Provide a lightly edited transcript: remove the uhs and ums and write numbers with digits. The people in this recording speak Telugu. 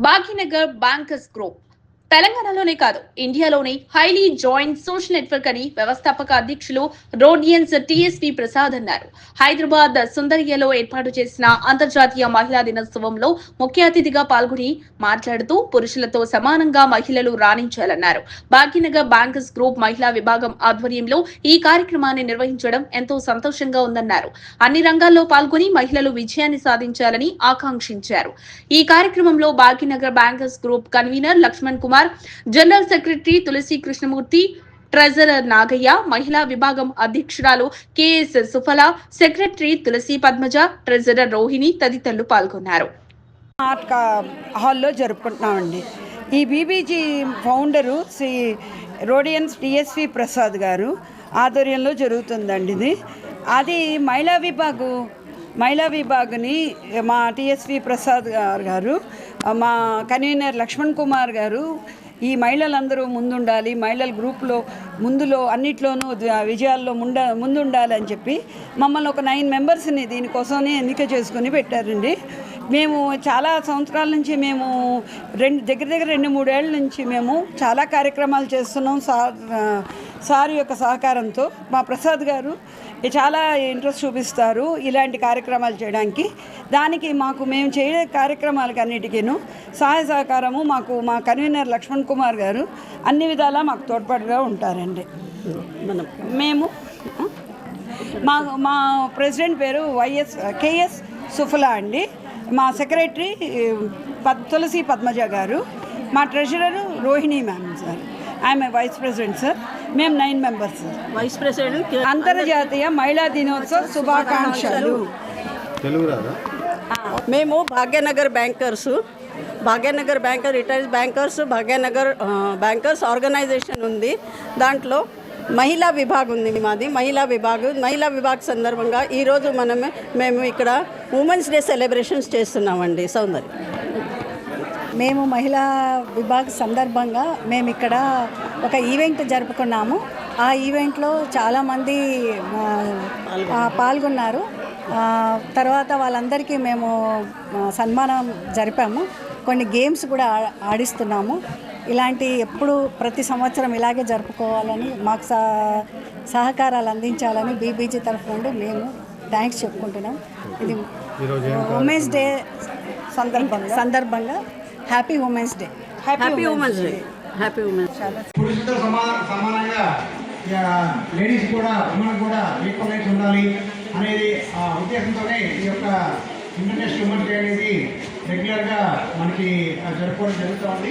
భాగ్యనగర్ బ్యాంకర్స్ గ్రూప్ తెలంగాణలోనే కాదు ఇండియాలోనే హైలీ జాయింట్ సోషల్ నెట్వర్క్ అని వ్యవస్థాపక అధ్యక్షులు రోడియన్స్ టీఎస్పీ ప్రసాద్ అన్నారు. హైదరాబాద్ సుందరియలో ఏర్పాటు చేసిన అంతర్జాతీయ మహిళా దినోత్సవంలో ముఖ్య అతిథిగా పాల్గొని మాట్లాడుతూ పురుషులతో సమానంగా మహిళలు రాణించాలన్నారు. భాగ్యనగర్ బ్యాంకర్స్ గ్రూప్ మహిళా విభాగం ఆధ్వర్యంలో ఈ కార్యక్రమాన్ని నిర్వహించడం ఎంతో సంతోషంగా ఉందన్నారు. అన్ని రంగాల్లో పాల్గొని మహిళలు విజయాన్ని సాధించాలని ఆకాంక్షించారు. ఈ కార్యక్రమంలో Bhagyanagar bankers group convener Lakshman Kumar, general secretary Tulasi Krishnamurthy, treasurer Nagaiah, మహిళా విభాగం అధ్యక్షురాలు KS Suphala, secretary Tulasi Padmaja, treasurer Rohini తదితరులు పాల్గొన్నారు. హాల్లో జరుపుకుంటున్నామండి. ఈ బీబీజీ ఫౌండరు శ్రీ రోడియన్స్ టీఎస్పీ ప్రసాద్ గారు ఆధ్వర్యంలో జరుగుతుందండి. అది మహిళా విభాగ్ని మా టీఎస్పీ ప్రసాద్ గారు, మా కన్వీనర్ లక్ష్మణ్ కుమార్ గారు ఈ మహిళలందరూ ముందుండాలి, మహిళల గ్రూప్లో అన్నిట్లోనూ విజయాల్లో ముందుండాలి అని చెప్పి మమ్మల్ని ఒక 9 మెంబర్స్ని దీనికోసమే ఎన్నిక చేసుకుని పెట్టారండి. మేము చాలా సంవత్సరాల నుంచి మేము దగ్గర 2-3 ఏళ్ళ నుంచి మేము చాలా కార్యక్రమాలు చేస్తున్నాం. సార్ యొక్క సహకారంతో మా ప్రసాద్ గారు చాలా ఇంట్రెస్ట్ చూపిస్తారు ఇలాంటి కార్యక్రమాలు చేయడానికి. దానికి మేము చేయే కార్యక్రమాలకి అన్నిటికీను సహాయ సహకారము మా కన్వీనర్ లక్ష్మణ్ కుమార్ గారు అన్ని విధాలా మాకు తోడ్పాటుగా ఉంటారండి. మేము మా ప్రెసిడెంట్ పేరు కెఎస్ సుఫల అండి. మా సెక్రటరీ తులసి పద్మజ గారు, మా treasurer Rohini ma'am sir. I'm vice president sir. మేము 9 మెంబర్స్. Vice president. అంతర్జాతీయ మహిళా దినోత్సవ శుభాకాంక్షలు. మేము Bhagyanagar banker retired Bhagyanagar bankers organisation ఉంది. దాంట్లో మహిళా విభాగం ఉంది మాది. మహిళా విభాగ్ సందర్భంగా ఈరోజు మేము ఇక్కడ ఉమెన్స్ డే సెలబ్రేషన్స్ చేస్తున్నామండి. సౌందర్య మేము మహిళా విభాగ సందర్భంగా మేము ఇక్కడ ఒక ఈవెంట్ జరుపుకున్నాము. ఆ ఈవెంట్లో చాలామంది పాల్గొన్నారు. తర్వాత వాళ్ళందరికీ మేము సన్మానం జరిపాము. కొన్ని గేమ్స్ కూడా ఆడిస్తున్నాము. ఇలాంటి ప్రతి సంవత్సరం ఇలాగే జరుపుకోవాలని, మాకు సహకారాలు అందించాలని బీబీజీ తరఫు నుండి మేము థ్యాంక్స్ చెప్పుకుంటున్నాం. ఇది ఉమెన్స్ డే సందర్భంగా హ్యాపీ ఉమెన్స్ డే. పురుషులతో సమానంగా లేడీస్ కూడా ఈక్వల్ రైట్స్ ఉండాలి అనేది ఉద్దేశంతోనే ఈ యొక్క ఇంటర్నేషనల్ ఉమెన్స్ డే అనేది రెగ్యులర్గా మనకి జరుపుకోవడం జరుగుతూ ఉంది.